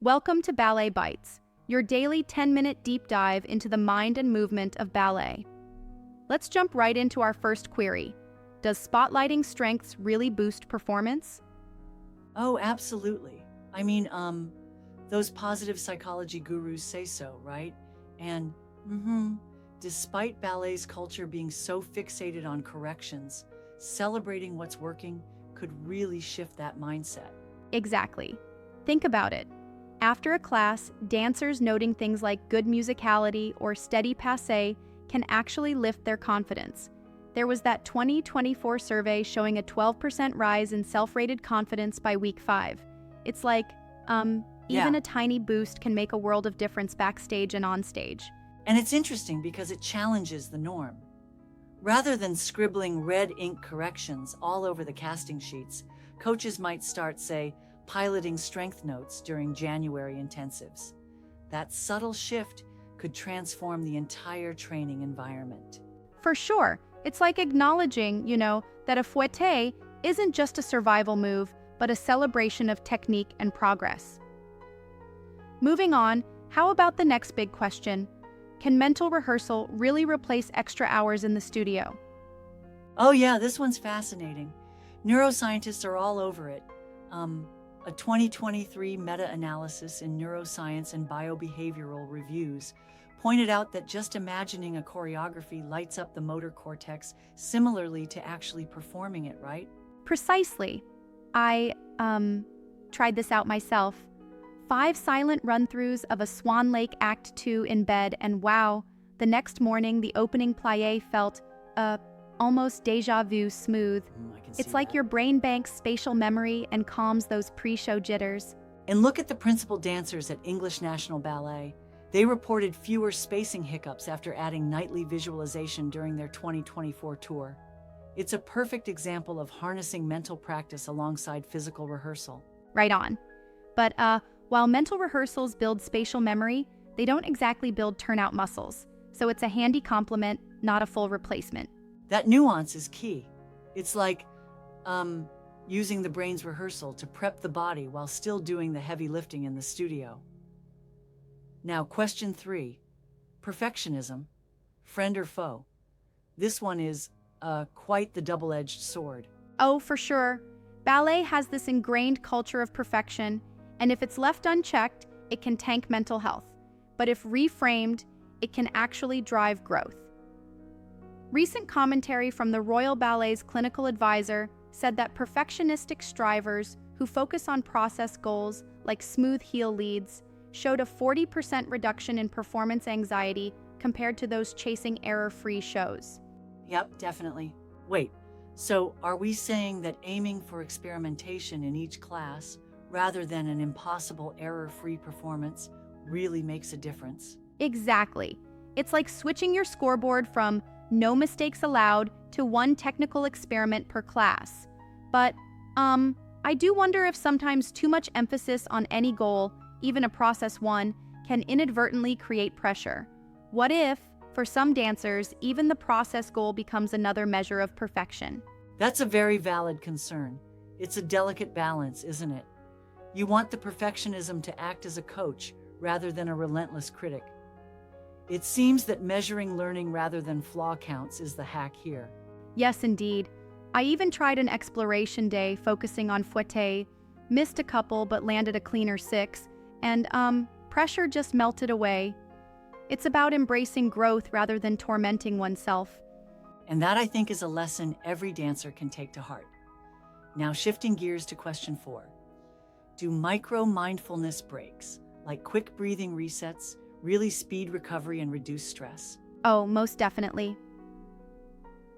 Welcome to Ballet Bites, your daily 10-minute deep dive into the mind and movement of ballet. Let's jump right into our first query. Does spotlighting strengths really boost performance? Oh, absolutely. Those positive psychology gurus say so, right? And, despite ballet's culture being so fixated on corrections, celebrating what's working could really shift that mindset. Exactly. Think about it. After a class, dancers noting things like good musicality or steady passe can actually lift their confidence. There was that 2024 survey showing a 12% rise in self-rated confidence by week 5. It's like, even Yeah. a tiny boost can make a world of difference backstage and on stage. And it's interesting because it challenges the norm. Rather than scribbling red ink corrections all over the casting sheets, coaches might start, say, piloting strength notes during January intensives. That subtle shift could transform the entire training environment. For sure, it's like acknowledging, that a fouette isn't just a survival move, but a celebration of technique and progress. Moving on, how about the next big question? Can mental rehearsal really replace extra hours in the studio? Oh yeah, this one's fascinating. Neuroscientists are all over it. A 2023 meta-analysis in Neuroscience and Biobehavioral Reviews pointed out that just imagining a choreography lights up the motor cortex similarly to actually performing it, right? Precisely. I, tried this out myself. 5 silent run-throughs of a Swan Lake Act 2 in bed, and wow, the next morning the opening plie felt, almost déjà vu smooth. I can see It's like that. your brain banks spatial memory and calms those pre-show jitters. And look at the principal dancers at English National Ballet. They reported fewer spacing hiccups after adding nightly visualization during their 2024 tour. It's a perfect example of harnessing mental practice alongside physical rehearsal. Right on. But, while mental rehearsals build spatial memory, they don't exactly build turnout muscles. So it's a handy complement, not a full replacement. That nuance is key. It's like, using the brain's rehearsal to prep the body while still doing the heavy lifting in the studio. Now, question 3. Perfectionism, friend or foe? This one is, quite the double-edged sword. Oh, for sure. Ballet has this ingrained culture of perfection, and if it's left unchecked, it can tank mental health. But if reframed, it can actually drive growth. Recent commentary from the Royal Ballet's clinical advisor said that perfectionistic strivers who focus on process goals like smooth heel leads showed a 40% reduction in performance anxiety compared to those chasing error-free shows. Yep, definitely. Wait, so are we saying that aiming for experimentation in each class, rather than an impossible error-free performance, really makes a difference? Exactly. It's like switching your scoreboard from no mistakes allowed to 1 technical experiment per class. But, I do wonder if sometimes too much emphasis on any goal, even a process one, can inadvertently create pressure. What if, for some dancers, even the process goal becomes another measure of perfection? That's a very valid concern. It's a delicate balance, isn't it? You want the perfectionism to act as a coach rather than a relentless critic. It seems that measuring learning rather than flaw counts is the hack here. Yes, indeed. I even tried an exploration day focusing on fouette, missed a couple but landed a cleaner 6, and, pressure just melted away. It's about embracing growth rather than tormenting oneself. And that, I think, is a lesson every dancer can take to heart. Now, shifting gears to question 4. Do micro-mindfulness breaks, like quick breathing resets, really speed recovery and reduce stress? Oh, most definitely.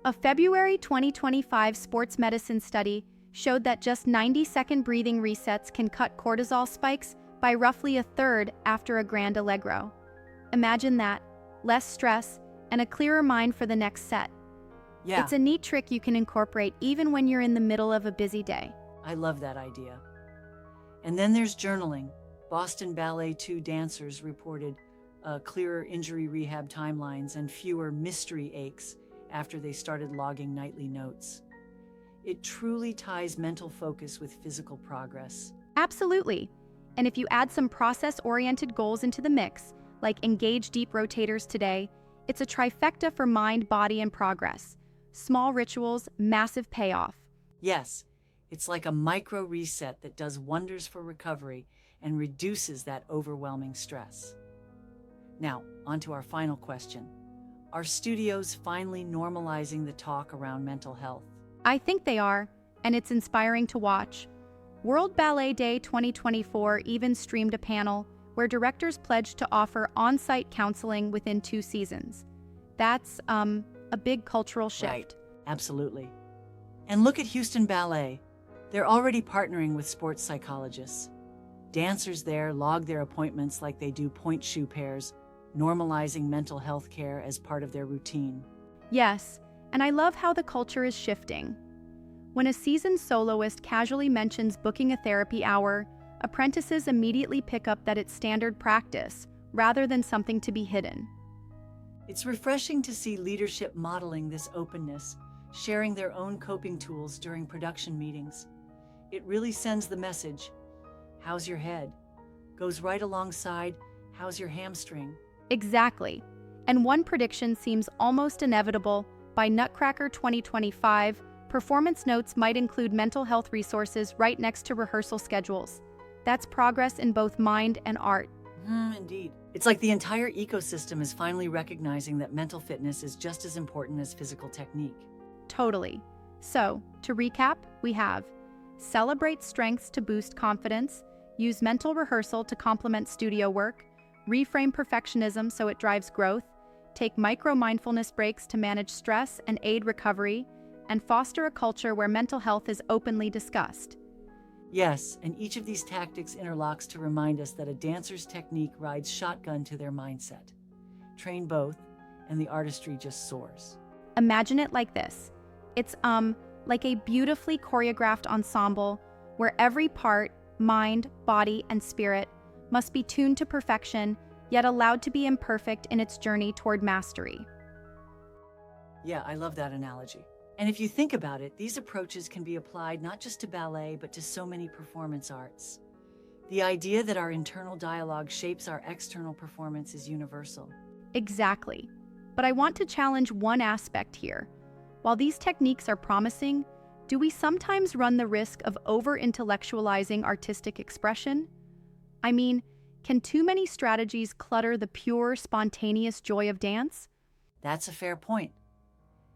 A February 2025 sports medicine study showed that just 90-second breathing resets can cut cortisol spikes by roughly a third after a grand allegro. Imagine that, less stress, and a clearer mind for the next set. Yeah, It's a neat trick you can incorporate even when you're in the middle of a busy day. I love that idea. And then there's journaling. Boston Ballet 2 dancers reported clearer injury rehab timelines and fewer mystery aches after they started logging nightly notes. It truly ties mental focus with physical progress. Absolutely. And if you add some process-oriented goals into the mix, like engage deep rotators today, it's a trifecta for mind, body, and progress. Small rituals, massive payoff. Yes, it's like a micro reset that does wonders for recovery and reduces that overwhelming stress. Now, on to our final question. Are studios finally normalizing the talk around mental health? I think they are, and it's inspiring to watch. World Ballet Day 2024 even streamed a panel where directors pledged to offer on-site counseling within 2 seasons. That's a big cultural shift. Right, absolutely. And look at Houston Ballet. They're already partnering with sports psychologists. Dancers there log their appointments like they do point shoe pairs, normalizing mental health care as part of their routine. Yes, and I love how the culture is shifting. When a seasoned soloist casually mentions booking a therapy hour, apprentices immediately pick up that it's standard practice, rather than something to be hidden. It's refreshing to see leadership modeling this openness, sharing their own coping tools during production meetings. It really sends the message, how's your head? Goes right alongside, how's your hamstring? Exactly. And one prediction seems almost inevitable. By Nutcracker 2025, performance notes might include mental health resources right next to rehearsal schedules. That's progress in both mind and art. Indeed. It's like the entire ecosystem is finally recognizing that mental fitness is just as important as physical technique. Totally. So, to recap, we have celebrate strengths to boost confidence, use mental rehearsal to complement studio work, reframe perfectionism so it drives growth, take micro-mindfulness breaks to manage stress and aid recovery, and foster a culture where mental health is openly discussed. Yes, and each of these tactics interlocks to remind us that a dancer's technique rides shotgun to their mindset. Train both, and the artistry just soars. Imagine it like this. It's like a beautifully choreographed ensemble where every part, mind, body, and spirit must be tuned to perfection, yet allowed to be imperfect in its journey toward mastery. Yeah, I love that analogy. And if you think about it, these approaches can be applied not just to ballet, but to so many performance arts. The idea that our internal dialogue shapes our external performance is universal. Exactly. But I want to challenge one aspect here. While these techniques are promising, do we sometimes run the risk of over-intellectualizing artistic expression? I mean, can too many strategies clutter the pure, spontaneous joy of dance? That's a fair point.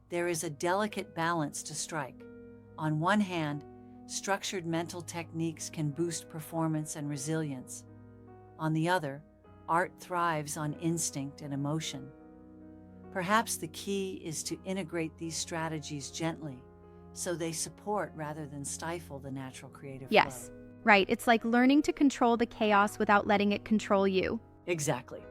There is a delicate balance to strike. On one hand, structured mental techniques can boost performance and resilience. On the other, art thrives on instinct and emotion. Perhaps the key is to integrate these strategies gently, so they support rather than stifle the natural creative Yes, flow. right. It's like learning to control the chaos without letting it control you. Exactly.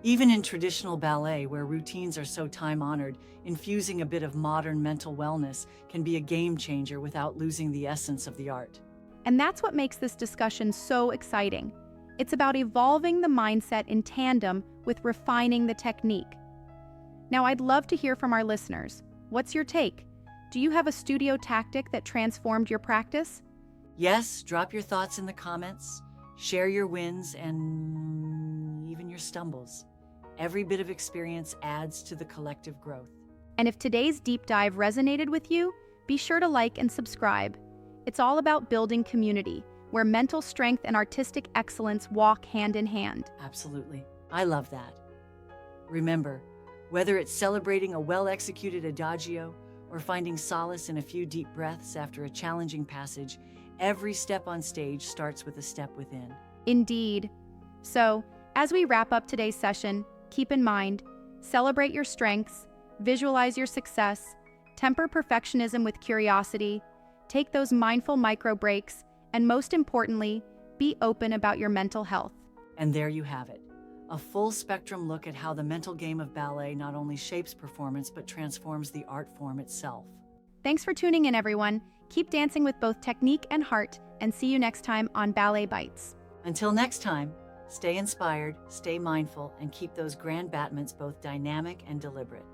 Even in traditional ballet, where routines are so time-honored, infusing a bit of modern mental wellness can be a game changer without losing the essence of the art. And that's what makes this discussion so exciting. It's about evolving the mindset in tandem with refining the technique. Now, I'd love to hear from our listeners. What's your take? Do you have a studio tactic that transformed your practice? Yes, drop your thoughts in the comments, share your wins and even your stumbles. Every bit of experience adds to the collective growth. And if today's deep dive resonated with you, be sure to like and subscribe. It's all about building community, where mental strength and artistic excellence walk hand in hand. Absolutely. I love that. Remember, whether it's celebrating a well-executed adagio or finding solace in a few deep breaths after a challenging passage, every step on stage starts with a step within. Indeed. So, as we wrap up today's session, keep in mind, celebrate your strengths, visualize your success, temper perfectionism with curiosity, take those mindful micro breaks, and most importantly, be open about your mental health. And there you have it. A full spectrum look at how the mental game of ballet not only shapes performance, but transforms the art form itself. Thanks for tuning in, everyone. Keep dancing with both technique and heart, and see you next time on Ballet Bites. Until next time, stay inspired, stay mindful, and keep those grand battements both dynamic and deliberate.